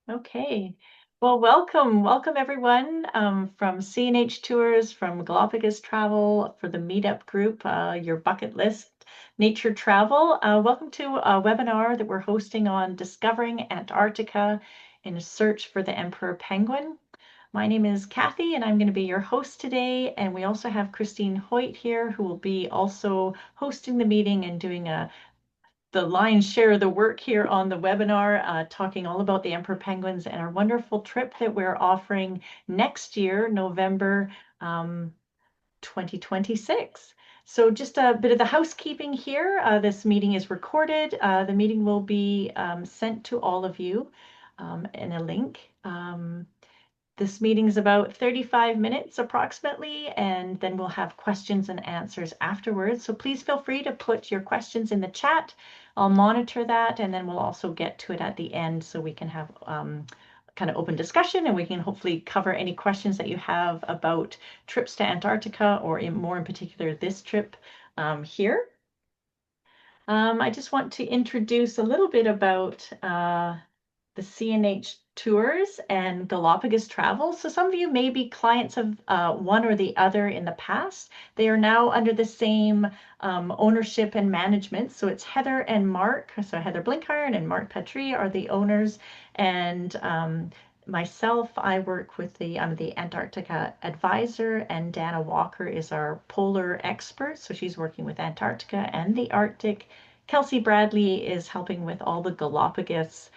Okay. Well, welcome everyone from CNH Tours, from Galapagos Travel for the meetup group, your bucket list nature travel. Welcome to a webinar that we're hosting on discovering Antarctica in a search for the emperor penguin. My name is Kathy, and I'm going to be your host today. And we also have Kristine Hoyt here, who will be also hosting the meeting and doing the lion's share of the work here on the webinar, talking all about the emperor penguins and our wonderful trip that we're offering next year, November 2026. So just a bit of the housekeeping here. This meeting is recorded. The meeting will be sent to all of you in a link. This meeting is about 35 minutes approximately, and then we'll have questions and answers afterwards. So please feel free to put your questions in the chat. I'll monitor that, and then we'll also get to it at the end so we can have kind of open discussion, and we can hopefully cover any questions that you have about trips to Antarctica, or more in particular this trip here. I just want to introduce a little bit about the CNH Tours and Galapagos Travel. So some of you may be clients of one or the other in the past. They are now under the same ownership and management. So it's Heather and Mark. So Heather Blinkiron and Mark Patry are the owners. And myself, I work with I'm the Antarctica advisor, and Dana Walker is our polar expert. So she's working with Antarctica and the Arctic. Kelsey Bradley is helping with all the Galapagos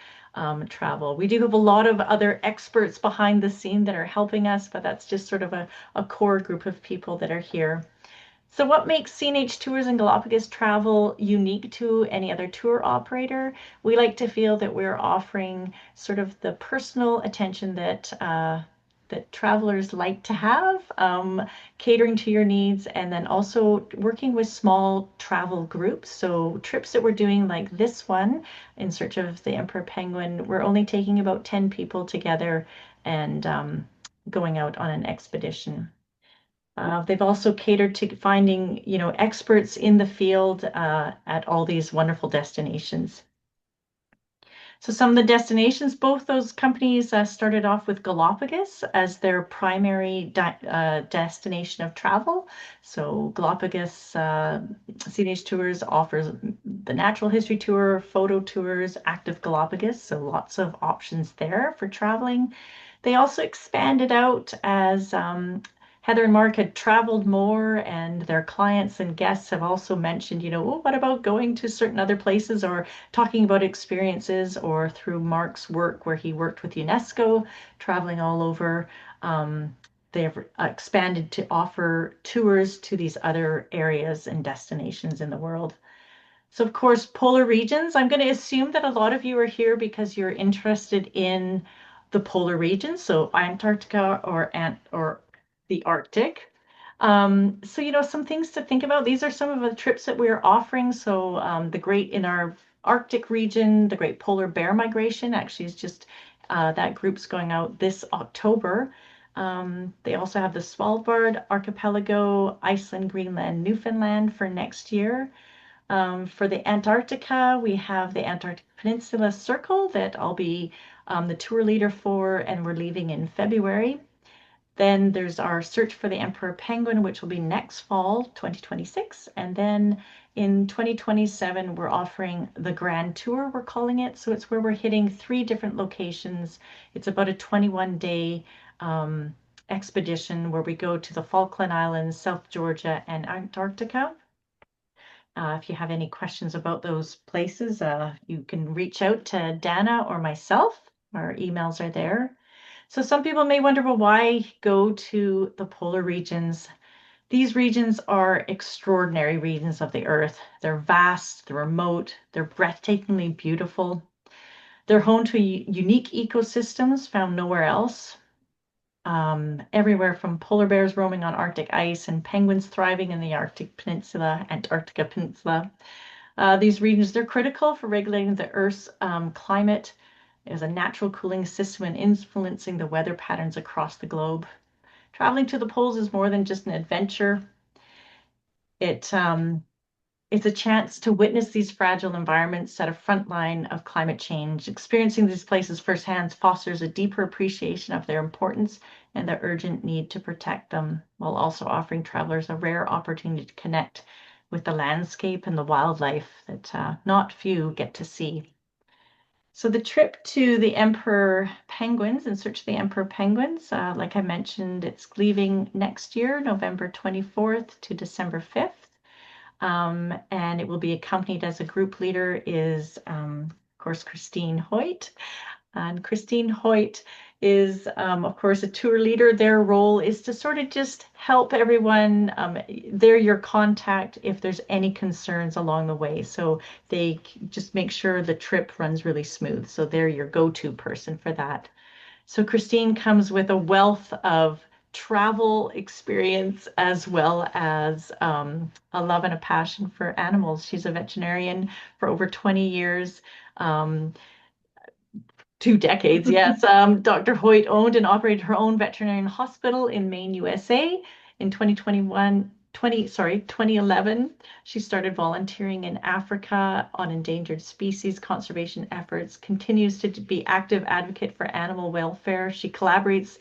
travel. We do have a lot of other experts behind the scene that are helping us, but that's just sort of a core group of people that are here. So what makes CNH Tours and Galapagos Travel unique to any other tour operator? We like to feel that we're offering sort of the personal attention that travelers like to have, catering to your needs, and then also working with small travel groups. So trips that we're doing like this one, in search of the emperor penguin, we're only taking about 10 people together and going out on an expedition. They've also catered to finding, experts in the field at all these wonderful destinations. So some of the destinations, both those companies started off with Galapagos as their primary destination of travel. So Galapagos CNH Tours offers the natural history tour, photo tours, active Galapagos, so lots of options there for traveling. They also expanded out as Heather and Mark had traveled more, and their clients and guests have also mentioned, well, what about going to certain other places, or talking about experiences, or through Mark's work where he worked with UNESCO, traveling all over. They have expanded to offer tours to these other areas and destinations in the world. So, of course, polar regions. I'm going to assume that a lot of you are here because you're interested in the polar regions, so Antarctica or the Arctic. So, some things to think about. These are some of the trips that we're offering. So, in our Arctic region, the Great Polar Bear Migration actually is just that group's going out this October. They also have the Svalbard Archipelago, Iceland, Greenland, Newfoundland for next year. For the Antarctica, we have the Antarctic Peninsula Circle that I'll be the tour leader for, and we're leaving in February. Then there's our search for the emperor penguin, which will be next fall, 2026. And then in 2027, we're offering the Grand Tour, we're calling it. So it's where we're hitting 3 different locations. It's about a 21-day expedition where we go to the Falkland Islands, South Georgia, and Antarctica. If you have any questions about those places, you can reach out to Dana or myself. Our emails are there. So some people may wonder, well, why go to the polar regions? These regions are extraordinary regions of the Earth. They're vast, they're remote, they're breathtakingly beautiful. They're home to unique ecosystems found nowhere else. Everywhere from polar bears roaming on Arctic ice and penguins thriving in the Antarctica Peninsula. These regions, they're critical for regulating the Earth's climate as a natural cooling system and influencing the weather patterns across the globe. Traveling to the poles is more than just an adventure. It It's a chance to witness these fragile environments at a front line of climate change. Experiencing these places firsthand fosters a deeper appreciation of their importance and the urgent need to protect them, while also offering travelers a rare opportunity to connect with the landscape and the wildlife that not few get to see. So the trip to the Emperor Penguins, in search of the Emperor Penguins, like I mentioned, it's leaving next year, November 24th to December 5th. And it will be accompanied as a group leader is, of course, Kristine Hoyt. And Kristine Hoyt is, of course, a tour leader. Their role is to sort of just help everyone. They're your contact if there's any concerns along the way. So they just make sure the trip runs really smooth. So they're your go-to person for that. So Kristine comes with a wealth of travel experience as well as a love and a passion for animals. She's a veterinarian for over 20 years. Um, 2 decades, yes. Dr. Hoyt owned and operated her own veterinarian hospital in Maine, USA. In 2011, she started volunteering in Africa on endangered species conservation efforts, continues to be active advocate for animal welfare. She collaborates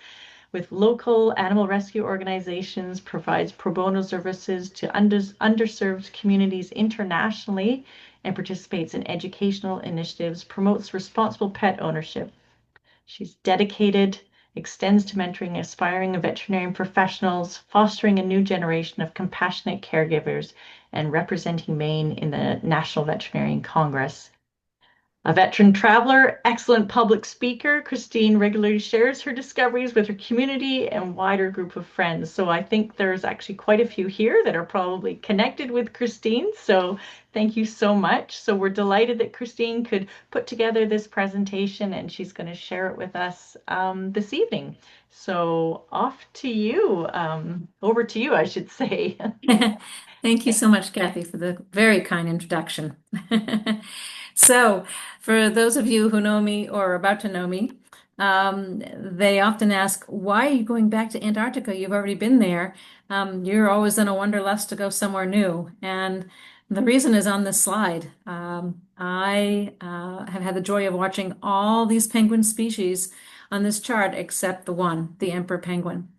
with local animal rescue organizations, provides pro bono services to underserved communities internationally, and participates in educational initiatives, promotes responsible pet ownership. She's dedicated, extends to mentoring aspiring veterinarian professionals, fostering a new generation of compassionate caregivers, and representing Maine in the National Veterinarian Congress. A veteran traveler, excellent public speaker, Kristine regularly shares her discoveries with her community and wider group of friends. So I think there's actually quite a few here that are probably connected with Kristine. So thank you so much. So we're delighted that Kristine could put together this presentation and she's going to share it with us this evening. So off to you, over to you, I should say. Thank you so much, Kathy, for the very kind introduction. So, for those of you who know me or are about to know me, they often ask, why are you going back to Antarctica? You've already been there. You're always in a wanderlust to go somewhere new. And the reason is on this slide. I have had the joy of watching all these penguin species on this chart except the one, the emperor penguin.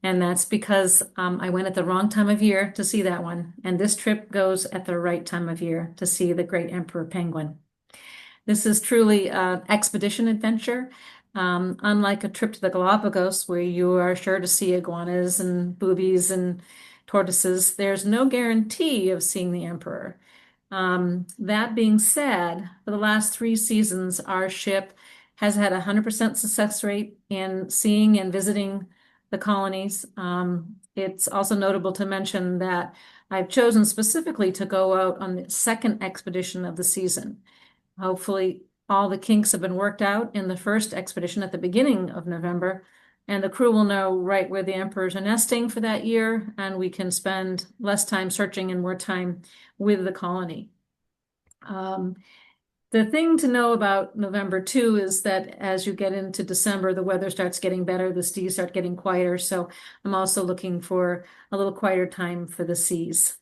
And that's because I went at the wrong time of year to see that one. And this trip goes at the right time of year to see the great emperor penguin. This is truly an expedition adventure. Unlike a trip to the Galapagos, where you are sure to see iguanas and boobies and tortoises, there's no guarantee of seeing the emperor. That being said, for the last 3 seasons, our ship has had a 100% success rate in seeing and visiting the colonies. It's also notable to mention that I've chosen specifically to go out on the second expedition of the season. Hopefully, all the kinks have been worked out in the first expedition at the beginning of November, and the crew will know right where the emperors are nesting for that year, and we can spend less time searching and more time with the colony. The thing to know about November too is that as you get into December, the weather starts getting better, the seas start getting quieter. So I'm also looking for a little quieter time for the seas.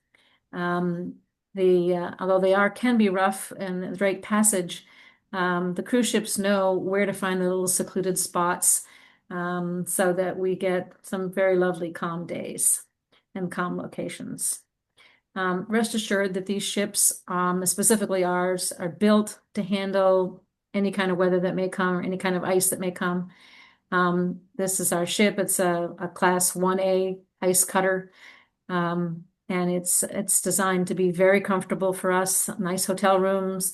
Although they can be rough and the Drake Passage, the cruise ships know where to find the little secluded spots, so that we get some very lovely calm days and calm locations. Rest assured that these ships, specifically ours, are built to handle any kind of weather that may come or any kind of ice that may come. This is our ship. It's a class 1A ice cutter. And it's designed to be very comfortable for us. Nice hotel rooms,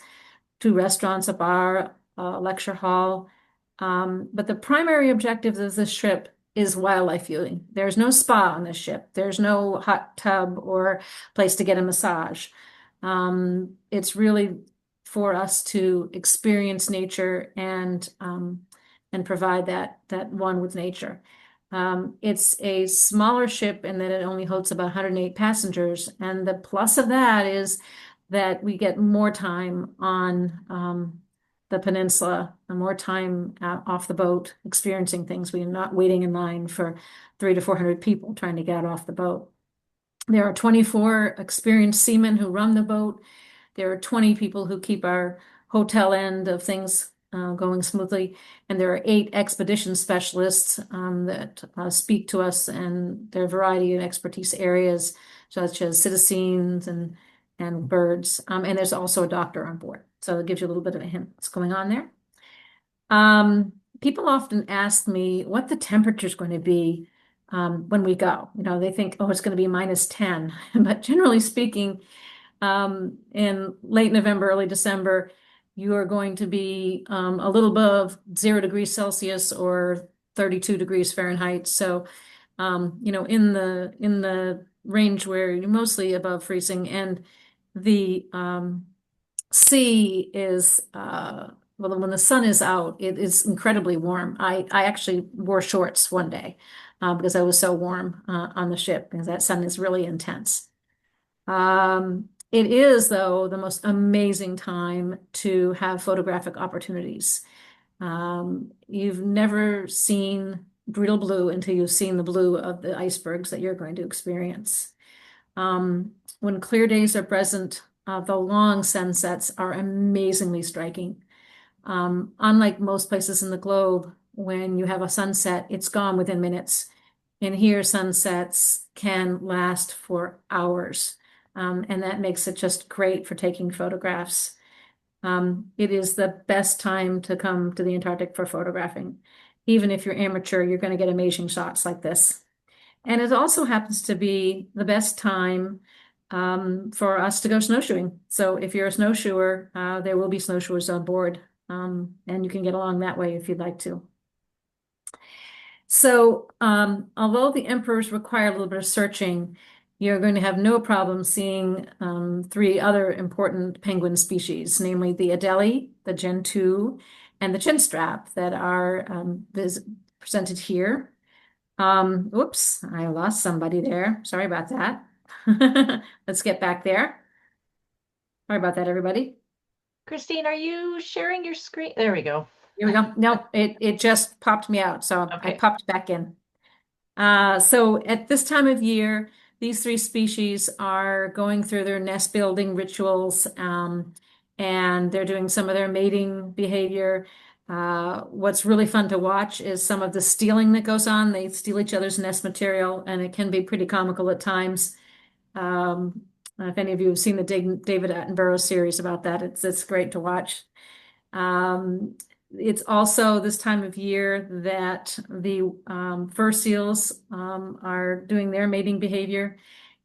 2 restaurants, a bar, a lecture hall. But the primary objective of this trip is wildlife viewing. There's no spa on this ship. There's no hot tub or place to get a massage. It's really for us to experience nature and provide that one with nature. It's a smaller ship in that it only holds about 108 passengers, and the plus of that is that we get more time on the peninsula and more time off the boat experiencing things. We're not waiting in line for 300 to 400 people trying to get off the boat. There are 24 experienced seamen who run the boat. There are 20 people who keep our hotel end of things going smoothly. And there are 8 expedition specialists that speak to us and their variety of expertise areas, such as cetaceans and birds. And there's also a doctor on board. So it gives you a little bit of a hint what's going on there. People often ask me what the temperature is going to be when we go. You know, they think, oh, it's going to be -10. But generally speaking, in late November, early December, you are going to be a little above 0 degrees Celsius or 32 degrees Fahrenheit. So, you know, in the range where you're mostly above freezing, and the sea is well, when the sun is out, it is incredibly warm. I actually wore shorts one day because I was so warm on the ship because that sun is really intense. It is, though, the most amazing time to have photographic opportunities. You've never seen brittle blue until you've seen the blue of the icebergs that you're going to experience. When clear days are present, the long sunsets are amazingly striking. Unlike most places in the globe, when you have a sunset, it's gone within minutes. And here, sunsets can last for hours. And that makes it just great for taking photographs. It is the best time to come to the Antarctic for photographing. Even if you're amateur, you're going to get amazing shots like this. And it also happens to be the best time for us to go snowshoeing. So if you're a snowshoer, there will be snowshoers on board, and you can get along that way if you'd like to. So although the emperors require a little bit of searching, you're going to have no problem seeing 3 other important penguin species, namely the Adelie, the Gentoo, and the chinstrap that are presented here. Oops, I lost somebody there. Sorry about that. Let's get back there. Sorry about that, everybody. Kristine, are you sharing your screen? There we go. Here we go. No, it just popped me out, so I Okay. popped back in. So at this time of year, these 3 species are going through their nest building rituals, and they're doing some of their mating behavior. What's really fun to watch is some of the stealing that goes on. They steal each other's nest material, and it can be pretty comical at times. If any of you have seen the David Attenborough series about that, it's great to watch. It's also this time of year that the fur seals are doing their mating behavior.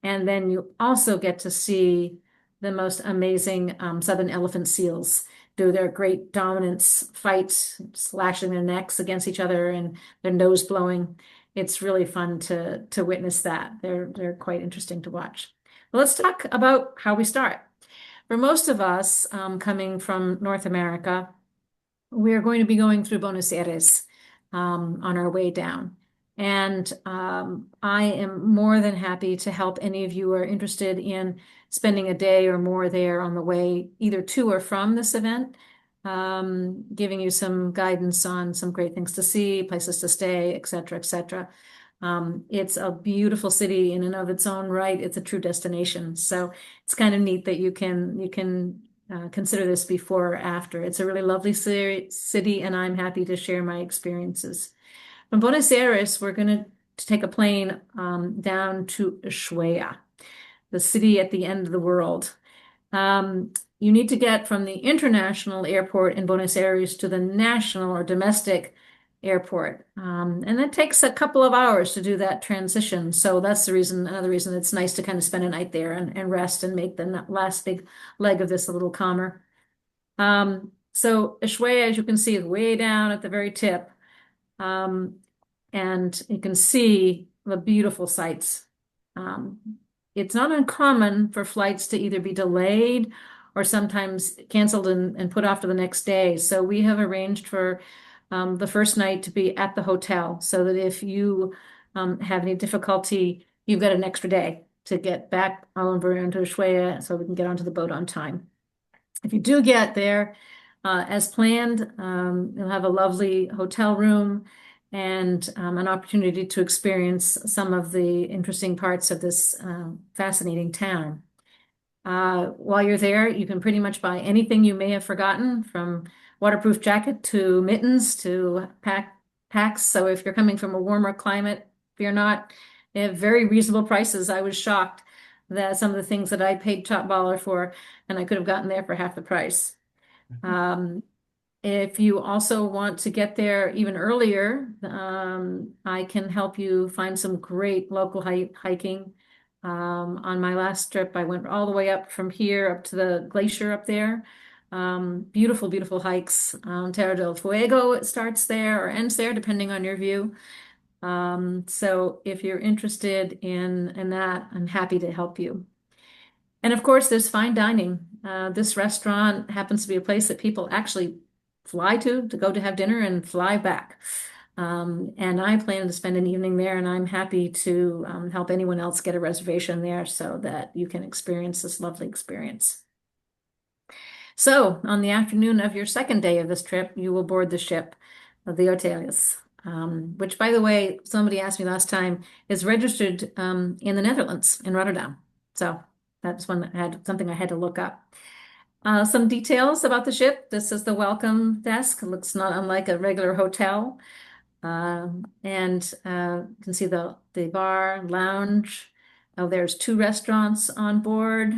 And then you also get to see the most amazing southern elephant seals do their great dominance fights, slashing their necks against each other and their nose blowing. It's really fun to witness that. They're quite interesting to watch. Well, let's talk about how we start. For most of us coming from North America, we're going to be going through Buenos Aires on our way down. And I am more than happy to help any of you who are interested in spending a day or more there on the way, either to or from this event, giving you some guidance on some great things to see, places to stay, et cetera, et cetera. It's a beautiful city in and of its own right. It's a true destination. So it's kind of neat that you can consider this before or after. It's a really lovely city, and I'm happy to share my experiences. From Buenos Aires, we're going to take a plane down to Ushuaia, the city at the end of the world. You need to get from the international airport in Buenos Aires to the national or domestic airport. And it takes a couple of hours to do that transition. So that's another reason it's nice to kind of spend a night there and rest and make the last big leg of this a little calmer. So Ushuaia, as you can see, is way down at the very tip. And you can see the beautiful sights. It's not uncommon for flights to either be delayed or sometimes canceled and put off to the next day. So we have arranged for the first night to be at the hotel so that if you have any difficulty, you've got an extra day to get back over into Ushuaia so we can get onto the boat on time. If you do get there as planned, you'll have a lovely hotel room and an opportunity to experience some of the interesting parts of this fascinating town. While you're there, you can pretty much buy anything you may have forgotten, from waterproof jacket to mittens to packs. So if you're coming from a warmer climate, fear not. They have very reasonable prices. I was shocked that some of the things that I paid top dollar for, and I could have gotten there for half the price. Um, if you also want to get there even earlier, I can help you find some great local hiking. On my last trip, I went all the way up from here up to the glacier up there. Beautiful, beautiful hikes. Terra del Fuego, it starts there or ends there, depending on your view. So if you're interested in that, I'm happy to help you. And of course, there's fine dining. This restaurant happens to be a place that people actually fly to go to have dinner and fly back. And I plan to spend an evening there, and I'm happy to help anyone else get a reservation there so that you can experience this lovely experience. So, on the afternoon of your second day of this trip, you will board the ship, the Hoteliers, which, by the way, somebody asked me last time, is registered in the Netherlands, in Rotterdam. So, that's one that had something I had to look up. Some details about the ship. This is the welcome desk. It looks not unlike a regular hotel. And you can see the bar, lounge. Oh, there's two restaurants on board,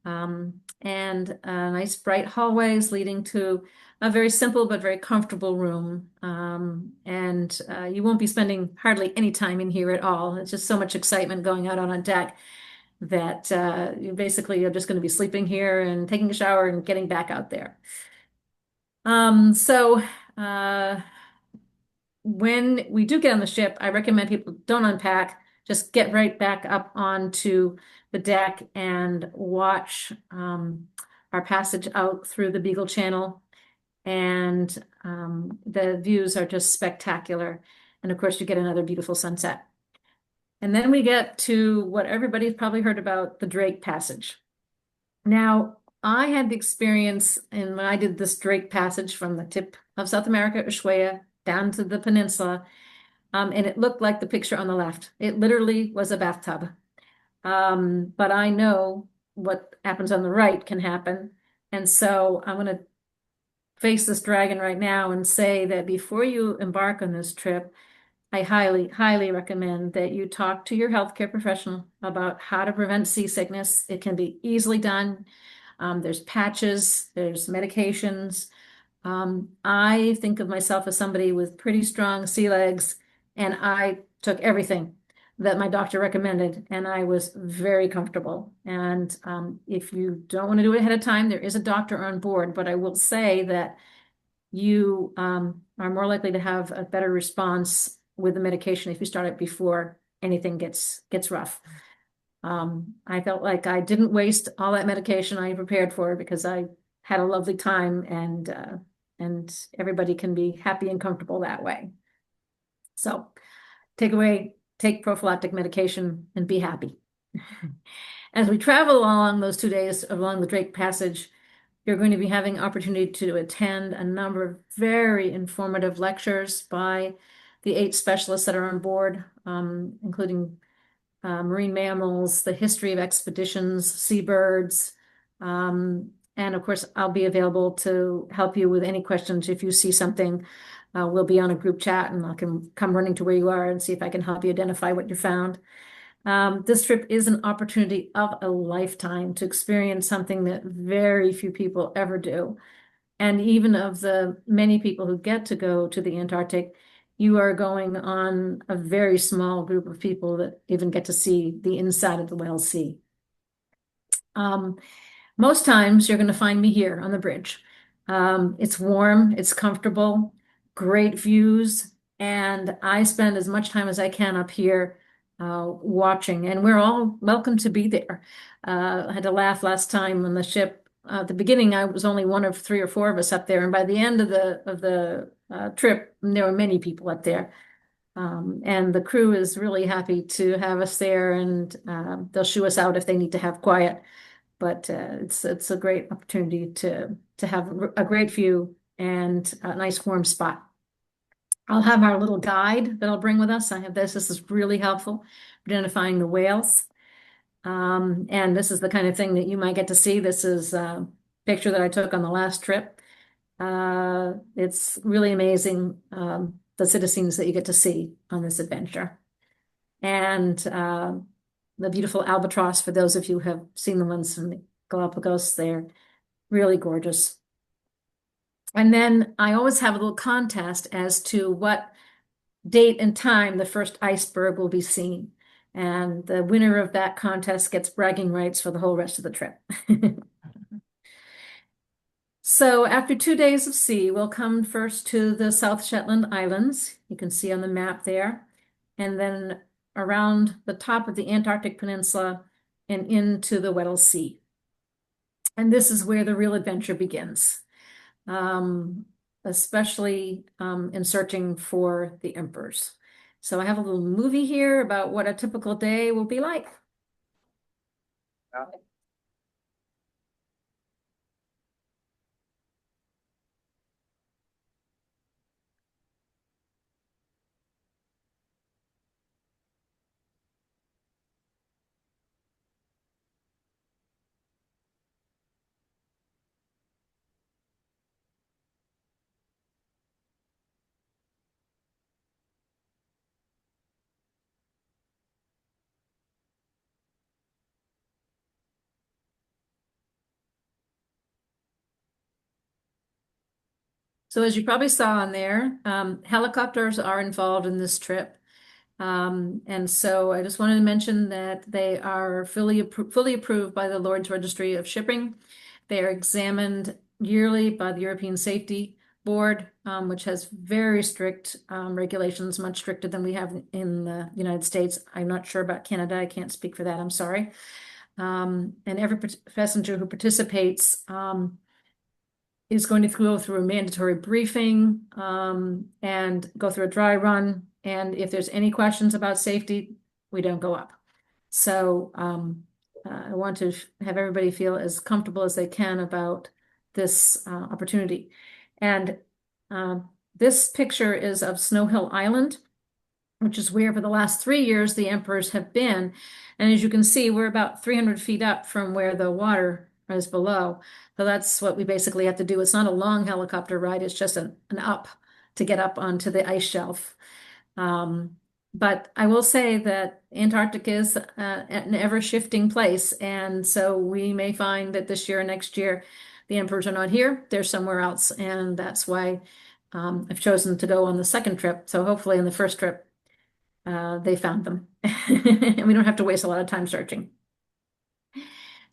and nice bright hallways leading to a very simple but very comfortable room. And you won't be spending hardly any time in here at all. It's just so much excitement going out on a deck that you basically are just going to be sleeping here and taking a shower and getting back out there. So when we do get on the ship, I recommend people don't unpack, just get right back up onto the deck and watch our passage out through the Beagle Channel. And the views are just spectacular. And of course, you get another beautiful sunset. And then we get to what everybody's probably heard about, the Drake Passage. Now, I had the experience, and when I did this Drake Passage from the tip of South America, Ushuaia, down to the peninsula, and it looked like the picture on the left. It literally was a bathtub. But I know what happens on the right can happen. And so I'm going to face this dragon right now and say that before you embark on this trip, I highly, highly recommend that you talk to your healthcare professional about how to prevent seasickness. It can be easily done. There's patches, there's medications. I think of myself as somebody with pretty strong sea legs, and I took everything that my doctor recommended, and I was very comfortable. And if you don't want to do it ahead of time, there is a doctor on board, but I will say that you are more likely to have a better response with the medication if you start it before anything gets rough. I felt like I didn't waste all that medication I prepared for because I had a lovely time, and everybody can be happy and comfortable that way. So take prophylactic medication and be happy. As we travel along those 2 days along the Drake Passage, you're going to be having opportunity to attend a number of very informative lectures by the 8 specialists that are on board, including marine mammals, the history of expeditions, seabirds, and of course, I'll be available to help you with any questions. If you see something, we'll be on a group chat and I can come running to where you are and see if I can help you identify what you found. This trip is an opportunity of a lifetime to experience something that very few people ever do. And even of the many people who get to go to the Antarctic, you are going on a very small group of people that even get to see the inside of the Weddell Sea. Most times you're going to find me here on the bridge. It's warm, it's comfortable, great views, and I spend as much time as I can up here watching, and we're all welcome to be there. I had to laugh last time on the ship. At the beginning, I was only one of 3 or 4 of us up there, and by the end of the trip, there were many people up there. And the crew is really happy to have us there, and they'll shoo us out if they need to have quiet. But it's a great opportunity to have a great view and a nice warm spot. I'll have our little guide that I'll bring with us. I have this. This is really helpful for identifying the whales. And this is the kind of thing that you might get to see. This is a picture that I took on the last trip. It's really amazing, the citizens that you get to see on this adventure. And the beautiful albatross, for those of you who have seen the ones from the Galapagos, they're really gorgeous. And then I always have a little contest as to what date and time the first iceberg will be seen. And the winner of that contest gets bragging rights for the whole rest of the trip. So after 2 days of sea, we'll come first to the South Shetland Islands. You can see on the map there. And then around the top of the Antarctic Peninsula and into the Weddell Sea. And this is where the real adventure begins, especially in searching for the emperors. So I have a little movie here about what a typical day will be like. So as you probably saw on there, helicopters are involved in this trip. And so I just wanted to mention that they are fully approved by the Lord's Registry of Shipping. They are examined yearly by the European Safety Board, which has very strict regulations, much stricter than we have in the United States. I'm not sure about Canada. I can't speak for that. I'm sorry. And every passenger who participates is going to go through a mandatory briefing and go through a dry run. And if there's any questions about safety, we don't go up. So I want to have everybody feel as comfortable as they can about this opportunity. And this picture is of Snow Hill Island, which is where for the last 3 years the emperors have been. And as you can see, we're about 300 feet up from where the water is below. So that's what we basically have to do. It's not a long helicopter ride, it's just an up to get up onto the ice shelf. But I will say that Antarctic is an ever-shifting place. And so we may find that this year or next year, the emperors are not here, they're somewhere else. And that's why I've chosen to go on the second trip. So hopefully in the first trip, they found them. And we don't have to waste a lot of time searching.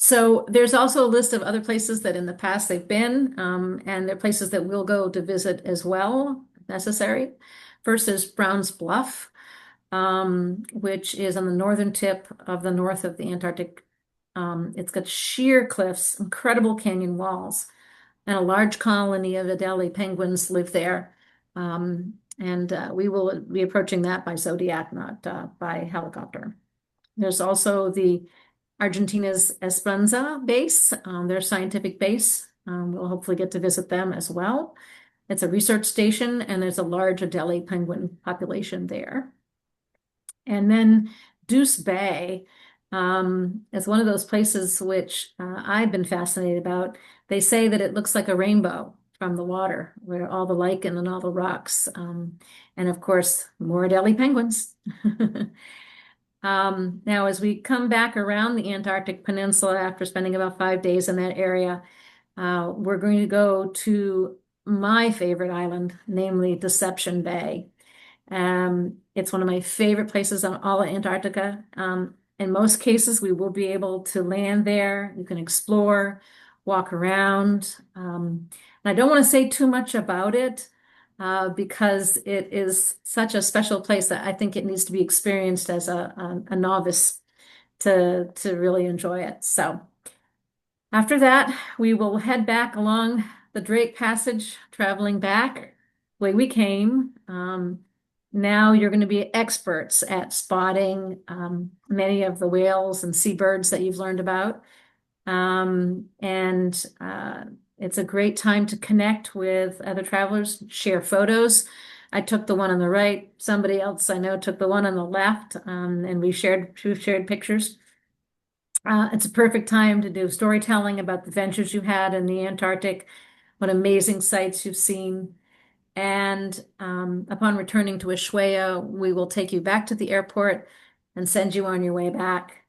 So there's also a list of other places that in the past they've been, and they're places that we'll go to visit as well, if necessary. First is Browns Bluff, which is on the northern tip of the north of the Antarctic. It's got sheer cliffs, incredible canyon walls, and a large colony of Adelie penguins live there. And we will be approaching that by Zodiac, not by helicopter. There's also the Argentina's Esperanza base, their scientific base. We'll hopefully get to visit them as well. It's a research station, and there's a large Adelie penguin population there. And then Deuce Bay is one of those places which I've been fascinated about. They say that it looks like a rainbow from the water, where all the lichen and all the rocks. And of course, more Adelie penguins. Now, as we come back around the Antarctic Peninsula after spending about 5 days in that area, we're going to go to my favorite island, namely Deception Bay. It's one of my favorite places on all of Antarctica. In most cases, we will be able to land there. You can explore, walk around. And I don't want to say too much about it because it is such a special place that I think it needs to be experienced as a novice to really enjoy it. So after that, we will head back along the Drake Passage, traveling back the way we came. Now you're going to be experts at spotting many of the whales and seabirds that you've learned about. And it's a great time to connect with other travelers, share photos. I took the one on the right. Somebody else I know took the one on the left, and we shared pictures. It's a perfect time to do storytelling about the adventures you had in the Antarctic, what amazing sights you've seen. And upon returning to Ushuaia, we will take you back to the airport and send you on your way back.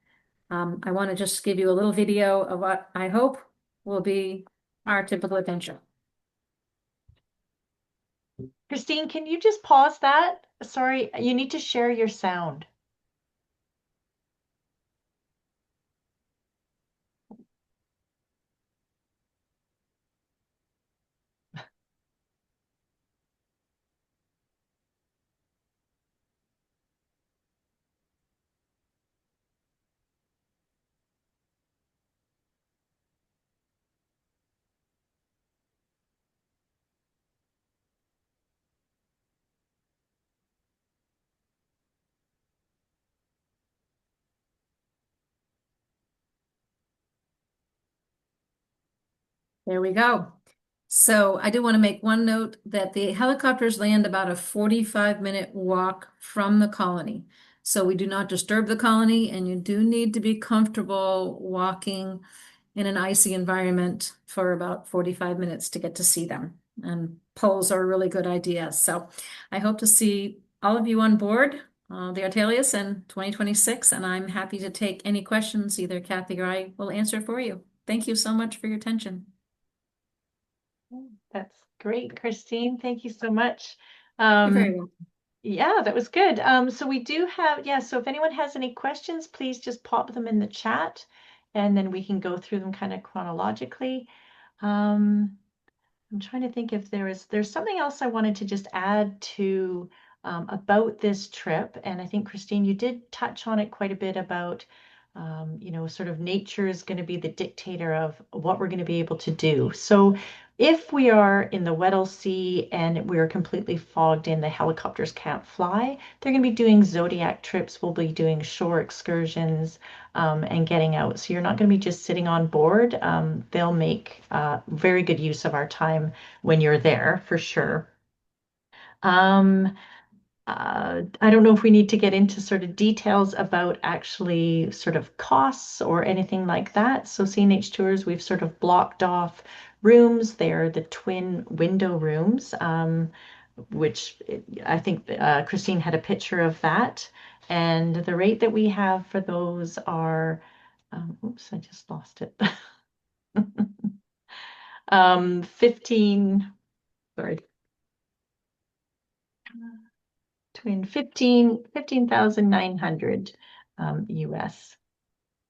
I want to just give you a little video of what I hope will be our typical adventure. Kristine, can you just pause that? Sorry, you need to share your sound. There we go. So I do want to make one note that the helicopters land about a 45-minute walk from the colony. So we do not disturb the colony, and you do need to be comfortable walking in an icy environment for about 45 minutes to get to see them. And poles are a really good idea. So I hope to see all of you on board the Artelius in 2026, and I'm happy to take any questions either Kathy or I will answer for you. Thank you so much for your attention. That's great, Kristine. Thank you so much. You're very welcome. Yeah, that was good. So we do have, yeah, so if anyone has any questions, please just pop them in the chat and then we can go through them kind of chronologically. Um, I'm trying to think if there's something else I wanted to just add to about this trip. And I think, Kristine, you did touch on it quite a bit about, sort of nature is going to be the dictator of what we're going to be able to do. So if we are in the Weddell Sea and we are completely fogged in, the helicopters can't fly, they're going to be doing zodiac trips. We'll be doing shore excursions and getting out. So you're not going to be just sitting on board. They'll make very good use of our time when you're there for sure. Um, I don't know if we need to get into sort of details about actually sort of costs or anything like that. So CNH Tours, we've sort of blocked off rooms. They're the twin window rooms, which I think Kristine had a picture of that. And the rate that we have for those are, oops, I just lost it. 15, sorry, between 15,900 US.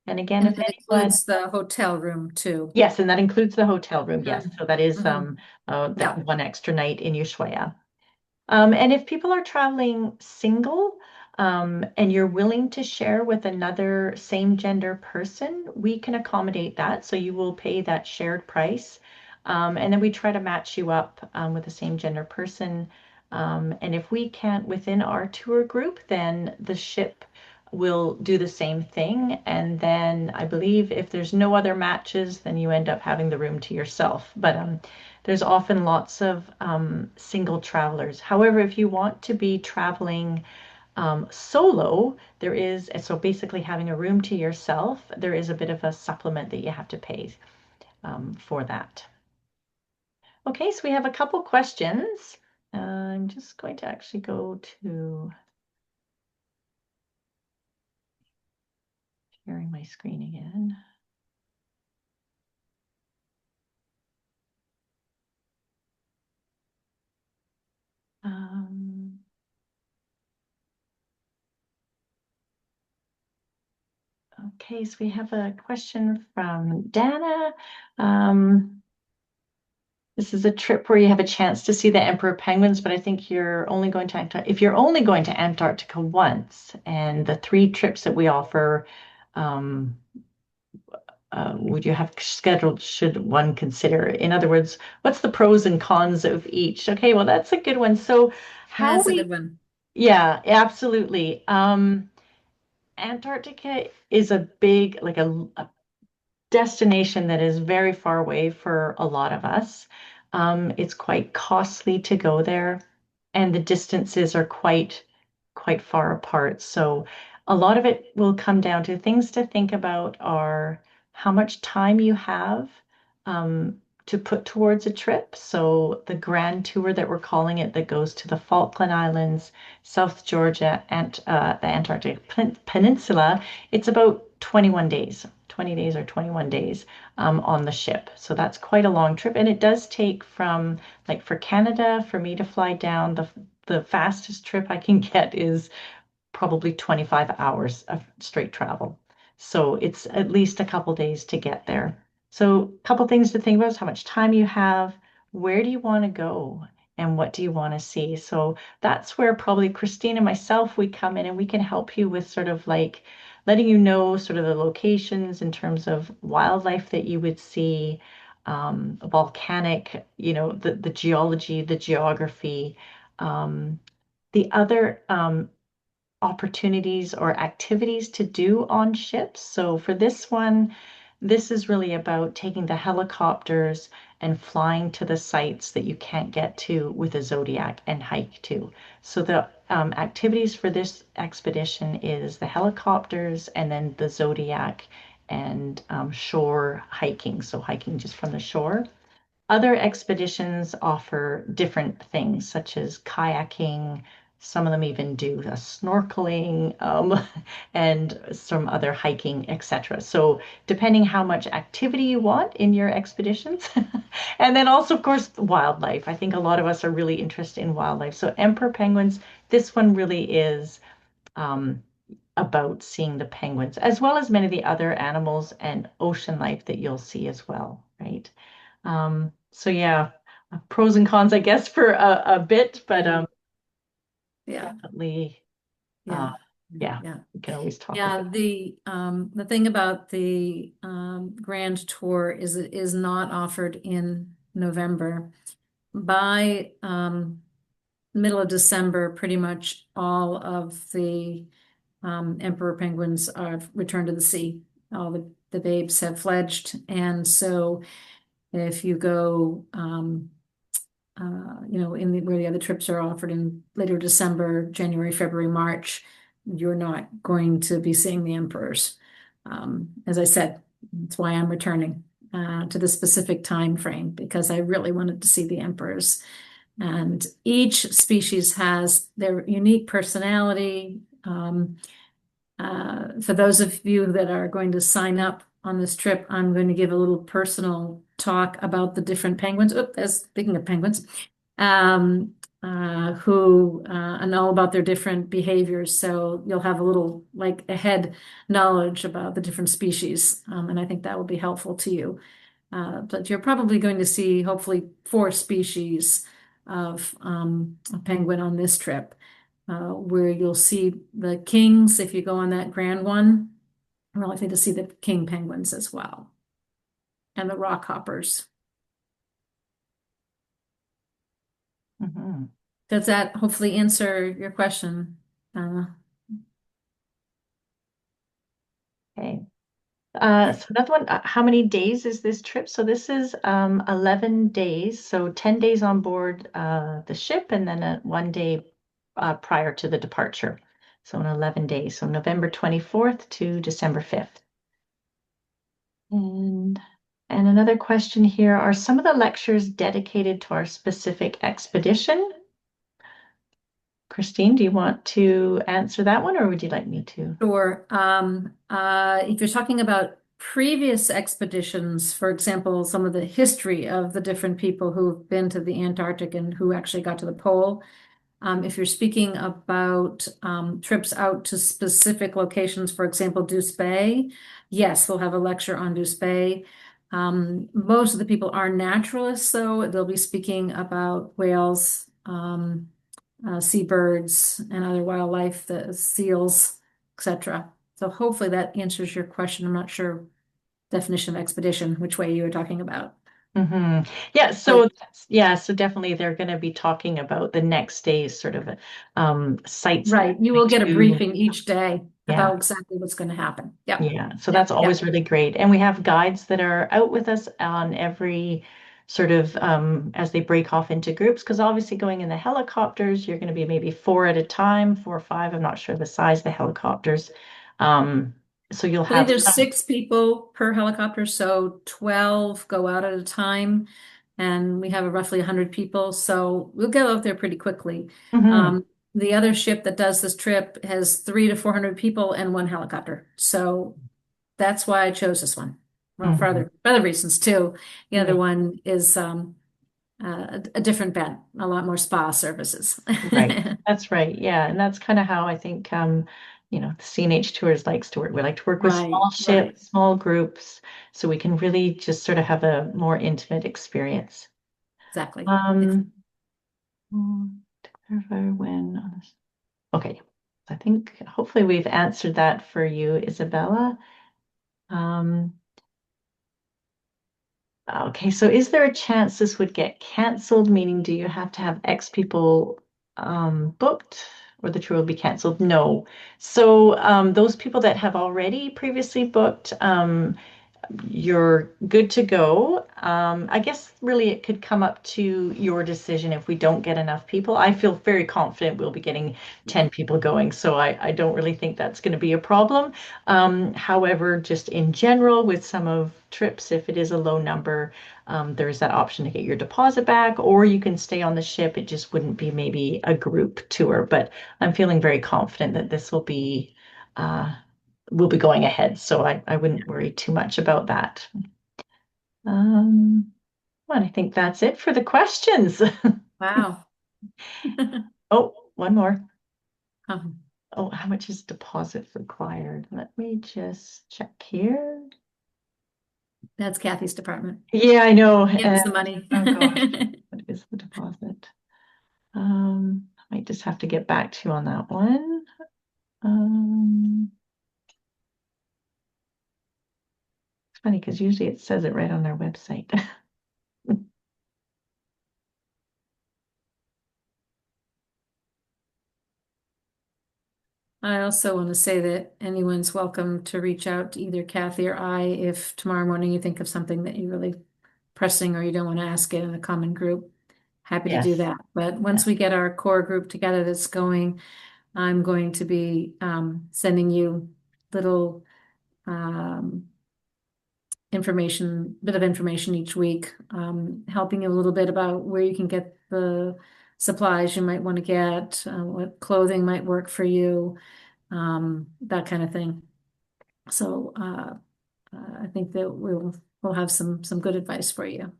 And again, And if that anyone, includes the hotel room too. yes, and that includes the hotel room, yes. Mhm. So that is Mhm. that Yeah. one extra night in Ushuaia. And if people are traveling single, and you're willing to share with another same gender person, we can accommodate that. So you will pay that shared price. And then we try to match you up with the same gender person. And if we can't within our tour group, then the ship will do the same thing. And then I believe if there's no other matches, then you end up having the room to yourself. But there's often lots of single travelers. However, if you want to be traveling solo, there is, so basically having a room to yourself, there is a bit of a supplement that you have to pay for that. Okay, so we have a couple questions. I'm just going to actually go to sharing my screen again. Um, okay, so we have a question from Dana. This is a trip where you have a chance to see the emperor penguins, but I think you're only going to Antarctica. If you're only going to Antarctica once, and the three trips that we offer, um, would you have scheduled, should one consider? In other words, what's the pros and cons of each? Okay, well, that's a good one. So how That's a we, good one. yeah, absolutely. Antarctica is a big, like a destination that is very far away for a lot of us. It's quite costly to go there. and the distances are quite far apart. So a lot of it will come down to things to think about are how much time you have um, to put towards a trip. So the grand tour that we're calling it that goes to the Falkland Islands, South Georgia, and the Antarctic Peninsula, it's about 21 days. 20 days or 21 days on the ship. So that's quite a long trip. And it does take from, like for Canada, for me to fly down, the fastest trip I can get is probably 25 hours of straight travel. So it's at least a couple days to get there. So a couple things to think about is how much time you have, where do you want to go, and what do you want to see? So that's where probably Kristine and myself, we come in and we can help you with sort of like letting you know sort of the locations in terms of wildlife that you would see, volcanic, the geology, the geography, um, the other opportunities or activities to do on ships. So for this one, this is really about taking the helicopters and flying to the sites that you can't get to with a Zodiac and hike to. So the activities for this expedition is the helicopters and then the Zodiac and shore hiking. So hiking just from the shore. Other expeditions offer different things, such as kayaking. Some of them even do a snorkeling, and some other hiking, etc. So depending how much activity you want in your expeditions. And then also, of course, wildlife. I think a lot of us are really interested in wildlife. So emperor penguins, this one really is um, about seeing the penguins, as well as many of the other animals and ocean life that you'll see as well, right? So yeah, pros and cons, I guess, for a bit, but Yeah. Yeah. definitely, uh, Yeah. yeah, Yeah. we can always talk Yeah, about. the thing about the Grand Tour is it is not offered in November. By middle of December, pretty much all of the emperor penguins are returned to the sea. All the babes have fledged, and so if you go where the other trips are offered in later December, January, February, March, you're not going to be seeing the emperors. As I said, that's why I'm returning to the specific time frame because I really wanted to see the emperors. And each species has their unique personality. For those of you that are going to sign up on this trip, I'm going to give a little personal talk about the different penguins. Speaking of penguins, um, who and all about their different behaviors. So you'll have a little like a head knowledge about the different species, and I think that will be helpful to you. But you're probably going to see hopefully 4 species of a penguin on this trip where you'll see the kings if you go on that grand one. We're likely to see the king penguins as well and the rock hoppers. Mhm. Does that hopefully answer your question? Uh, Okay. So another one, how many days is this trip? So this is 11 days, so 10 days on board the ship and then 1 day prior to the departure. So in 11 days, so November 24th to December 5th. And and another question here, are some of the lectures dedicated to our specific expedition? Kristine, do you want to answer that one or would you like me to? Sure. If you're talking about previous expeditions, for example, some of the history of the different people who've been to the Antarctic and who actually got to the pole, if you're speaking about trips out to specific locations, for example, Deuce Bay, yes, we'll have a lecture on Deuce Bay. Most of the people are naturalists, so they'll be speaking about whales, seabirds, and other wildlife, the seals, etc. So hopefully that answers your question. I'm not sure definition of expedition, which way you were talking about. Hmm. Yeah, But so definitely they're going to be talking about the next day's sort of sites that right, you we're will get a going to. briefing each day Yeah, about exactly what's going to happen. Yep. yeah. So Yep. that's always Yep. really great. And we have guides that are out with us on every sort of as they break off into groups, because obviously going in the helicopters, you're going to be maybe four at a time, four or five. I'm not sure the size of the helicopters. Um, so you'll I believe have there's some. 6 people per helicopter, so 12 go out at a time, and we have a roughly 100 people, so we'll get out there pretty quickly. Mhm. The other ship that does this trip has 300 to 400 people and one helicopter, so that's why I chose this one. Well, Mhm. for other reasons too. The other Yeah. one is a different bed, a lot more spa services. Right. That's right. Yeah. And that's kind of how I think, the CNH Tours likes to work. We like to work with Right, small right, ships, small groups, so we can really just sort of have a more intimate experience. exactly. Um, to clarify when on this. Okay. I think hopefully we've answered that for you, Isabella. Um, okay, so is there a chance this would get canceled? Meaning, do you have to have X people booked or the tour will be canceled? No. So those people that have already previously booked, you're good to go. I guess really it could come up to your decision if we don't get enough people. I feel very confident we'll be getting 10 people going, so I don't really think that's going to be a problem. However, just in general, with some of trips, if it is a low number, there's that option to get your deposit back, or you can stay on the ship. It just wouldn't be maybe a group tour, but I'm feeling very confident that this uh, will be going ahead, so I wouldn't worry too much about that. Well, I think that's it for the questions. Wow. Oh, one more. Um, Oh, how much is deposit required? Let me just check here. that's Kathy's department. Yeah, I know. Give us the money. Oh gosh, what is the deposit? I might just have to get back to you on that one. It's funny because usually it says it right on their website. I also want to say that anyone's welcome to reach out to either Kathy or I if tomorrow morning you think of something that you're really pressing or you don't want to ask it in a common group. Happy to do Yes. that. But Yeah. once we get our core group together that's going, I'm going to be sending you little um, bit of information each week, helping you a little bit about where you can get the supplies you might want to get, what clothing might work for you, that kind of thing. So I think that we'll have some good advice for you.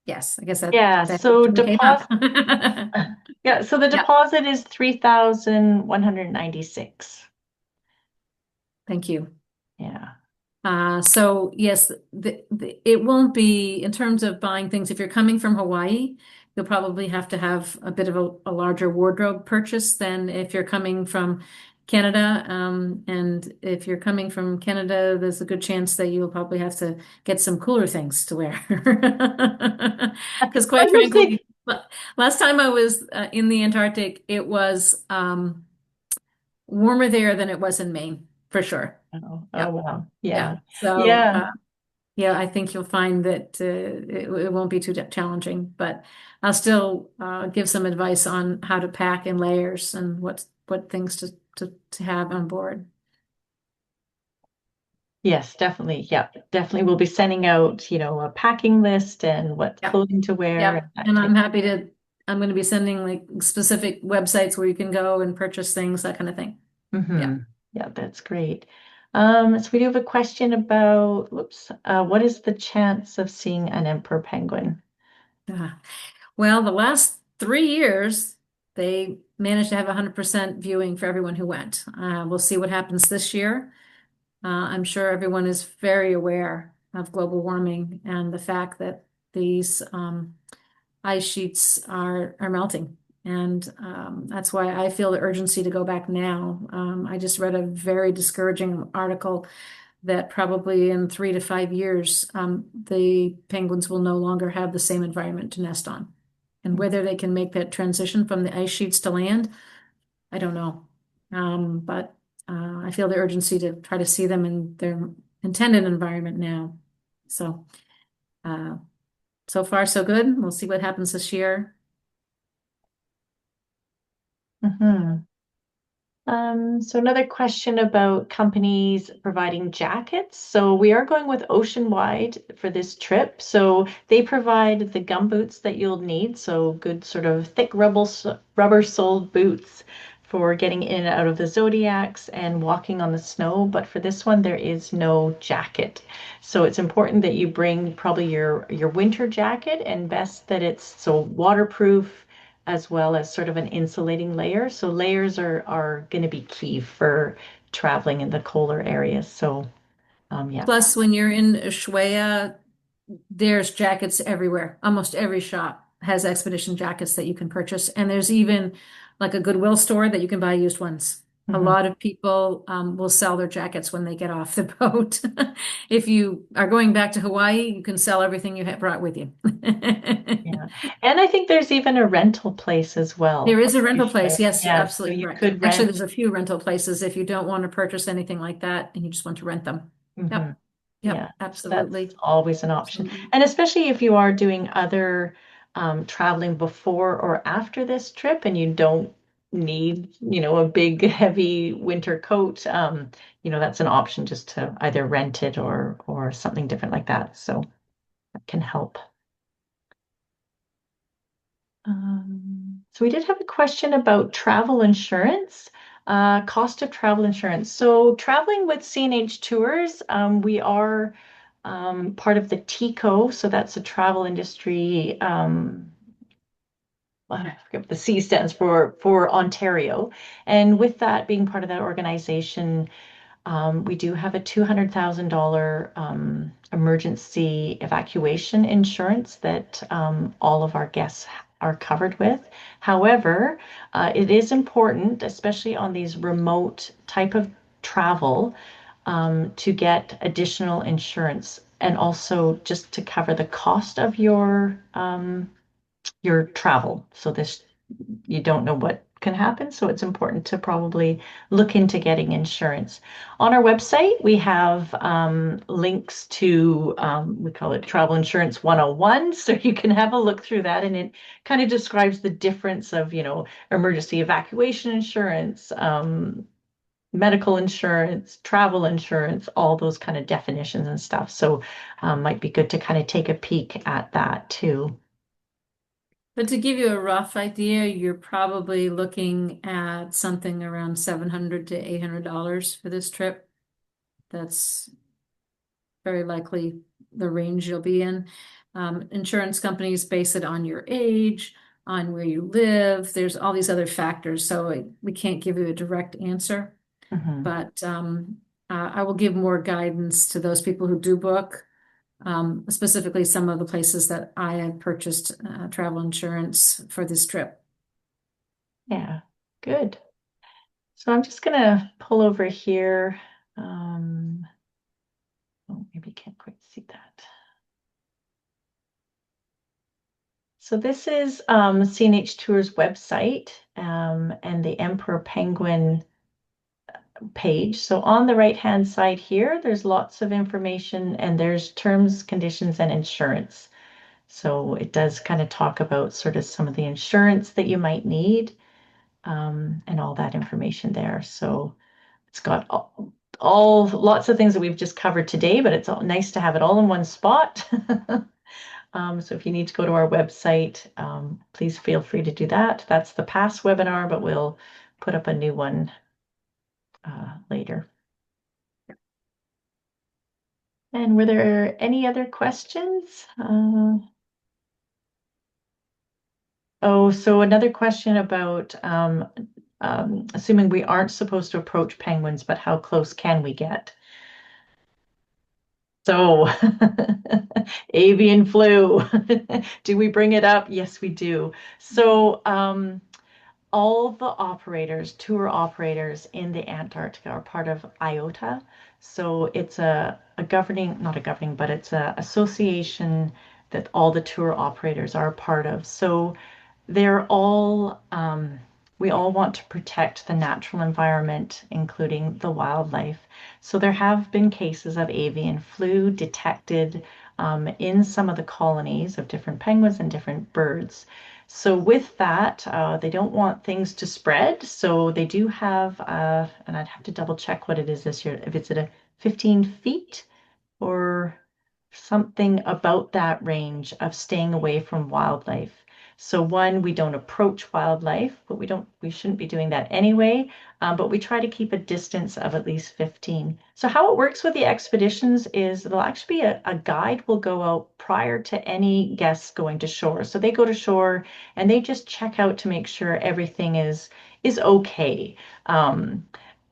Yes, I guess Yeah, that so came up. deposit, yeah, so the Yeah, deposit is 3,196. thank you. Yeah. So yes, it won't be in terms of buying things. If you're coming from Hawaii, you'll probably have to have a bit of a larger wardrobe purchase than if you're coming from Canada. And if you're coming from Canada, there's a good chance that you'll probably have to get some cooler things to wear. Because I quite was gonna say, frankly, last time I was in the Antarctic, it was warmer there than it was in Maine, for sure. oh Yeah. wow. Yeah. Yeah. So, Yeah. yeah, I think you'll find that it won't be too challenging, but I'll still give some advice on how to pack in layers and what things to have on board. Yes, definitely. Yeah, definitely. We'll be sending out, a packing list and what Yep. clothing to wear Yep. and that And type. I'm going to be sending like specific websites where you can go and purchase things, that kind of thing. Yeah. Yeah, that's great. So we do have a question about, whoops, what is the chance of seeing an emperor penguin? Uh, well, the last 3 years, they managed to have 100% viewing for everyone who went. We'll see what happens this year. I'm sure everyone is very aware of global warming and the fact that these ice sheets are melting. And that's why I feel the urgency to go back now. I just read a very discouraging article that probably in 3 to 5 years, the penguins will no longer have the same environment to nest on. And whether they can make that transition from the ice sheets to land, I don't know. But I feel the urgency to try to see them in their intended environment now. So Uh, so far, so good. We'll see what happens this year. Mhm. So another question about companies providing jackets. So we are going with Oceanwide for this trip. So they provide the gum boots that you'll need. So good sort of thick rubber soled boots for getting in and out of the zodiacs and walking on the snow. But for this one, there is no jacket. So it's important that you bring probably your winter jacket, and best that it's so waterproof as well as sort of an insulating layer. So layers are going to be key for traveling in the colder areas. So yeah. Plus, when you're in Ushuaia, there's jackets everywhere. Almost every shop has expedition jackets that you can purchase. And there's even like a Goodwill store that you can buy used ones. A Mhm. lot of people will sell their jackets when they get off the boat. If you are going back to Hawaii, you can sell everything you have brought with you. Yeah. And I think there's even a rental place as well. There is a rental place. Ushuaia. Yes, you're Yeah, so absolutely you correct. could Actually, rent. there's a few rental places if you don't want to purchase anything like that and you just want to rent them. Hmm. Yep. Yep. Yeah, so that's Absolutely. always an option. Absolutely. And especially if you are doing other traveling before or after this trip and you don't need, a big heavy winter coat, that's an option just to either rent it or something different like that. So that can help. So we did have a question about travel insurance, cost of travel insurance. So traveling with CNH Tours, we are part of the TICO, so that's a travel industry. I forget what the C stands for Ontario, and with that being part of that organization, we do have a $200,000 emergency evacuation insurance that all of our guests are covered with. However, it is important, especially on these remote type of travel, to get additional insurance and also just to cover the cost of your travel. So this you don't know what can happen, so it's important to probably look into getting insurance. On our website, we have links to, we call it Travel Insurance 101, so you can have a look through that, and it kind of describes the difference of, emergency evacuation insurance, medical insurance, travel insurance, all those kind of definitions and stuff. So might be good to kind of take a peek at that too. But to give you a rough idea, you're probably looking at something around $700 to $800 for this trip. That's very likely the range you'll be in. Insurance companies base it on your age, on where you live. There's all these other factors, so we can't give you a direct answer. Mhm. But I will give more guidance to those people who do book, specifically some of the places that I have purchased travel insurance for this trip. Yeah, good. So I'm just gonna pull over here. Um, oh, maybe you can't quite see that. So this is CNH Tours website and the Emperor Penguin page. So on the right-hand side here, there's lots of information and there's terms, conditions, and insurance. So it does kind of talk about sort of some of the insurance that you might need and all that information there. So it's got all lots of things that we've just covered today, but it's all nice to have it all in one spot. So if you need to go to our website, please feel free to do that. That's the past webinar, but we'll put up a new one later. And were there any other questions? Oh, so another question about assuming we aren't supposed to approach penguins, but how close can we get? So, avian flu. Do we bring it up? Yes, we do. So, all the operators, tour operators in the Antarctica are part of IOTA. So it's a governing, not a governing, but it's a association that all the tour operators are a part of. So they're all, we all want to protect the natural environment, including the wildlife. So there have been cases of avian flu detected in some of the colonies of different penguins and different birds. So with that, they don't want things to spread. So they do have, and I'd have to double check what it is this year, if it's at a 15 feet or something about that range of staying away from wildlife. So one, we don't approach wildlife, but we shouldn't be doing that anyway. But we try to keep a distance of at least 15. So how it works with the expeditions is there'll actually be a guide will go out prior to any guests going to shore. So they go to shore and they just check out to make sure everything is okay. Um,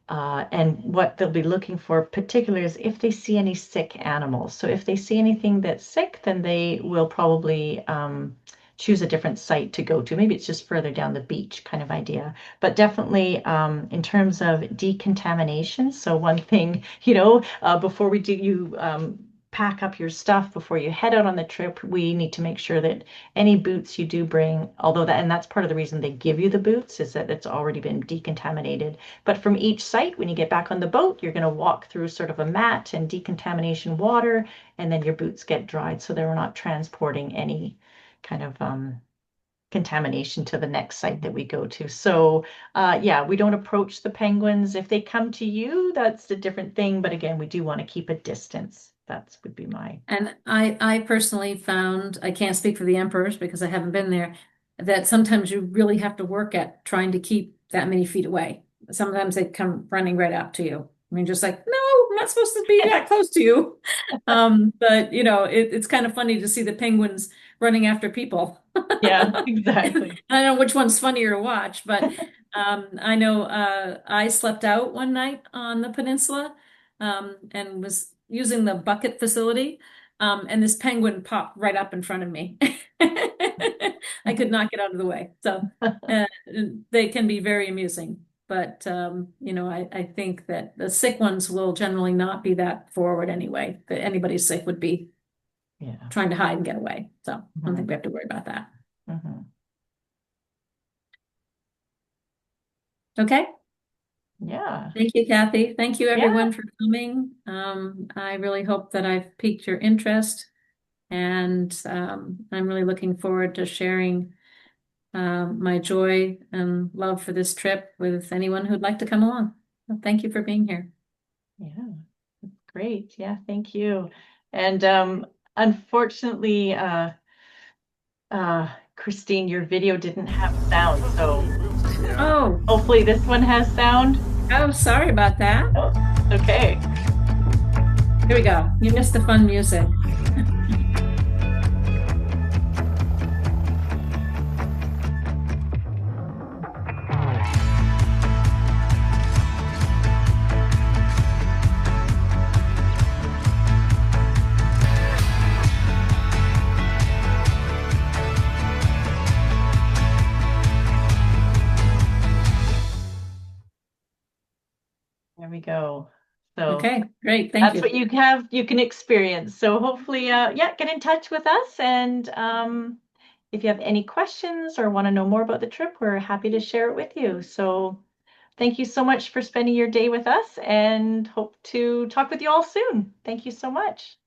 and what they'll be looking for particularly is if they see any sick animals. So if they see anything that's sick, then they will probably choose a different site to go to. Maybe it's just further down the beach kind of idea. But definitely in terms of decontamination. So one thing, before we do you pack up your stuff before you head out on the trip, we need to make sure that any boots you do bring, although that, and that's part of the reason they give you the boots, is that it's already been decontaminated. But from each site, when you get back on the boat, you're going to walk through sort of a mat and decontamination water, and then your boots get dried so they're not transporting any kind of contamination to the next site that we go to. So yeah, we don't approach the penguins. If they come to you, that's a different thing. But again, we do want to keep a distance. That would be my. And I personally found, I can't speak for the emperors because I haven't been there, that sometimes you really have to work at trying to keep that many feet away. Sometimes they come running right up to you. I mean, just like, no, I'm not supposed to be that close to you. But it's kind of funny to see the penguins running after people. Yeah, I exactly. don't know which one's funnier to watch, but I know I slept out one night on the peninsula and was using the bucket facility, and this penguin popped right up in front of me. I could not get out of the way. So uh, they can be very amusing. But I think that the sick ones will generally not be that forward anyway. That anybody sick would be Yeah. trying to hide and get away. So I don't think Mhm. we have to worry about that. Mhm. Okay. Yeah. Thank you, Kathy. Thank you, Yeah. everyone, for coming. I really hope that I've piqued your interest, and I'm really looking forward to sharing my joy and love for this trip with anyone who'd like to come along. Well, thank you for being here. Yeah. Great. Yeah, thank you. And unfortunately, Kristine, your video didn't have sound, so Oh, hopefully this one has sound. oh, sorry about that. Oh, okay. Here we go. You missed the fun music. There we go. So Okay, great. Thank that's you. what you can experience. So hopefully, yeah, get in touch with us. And if you have any questions or want to know more about the trip, we're happy to share it with you. So thank you so much for spending your day with us and hope to talk with you all soon. Thank you so much.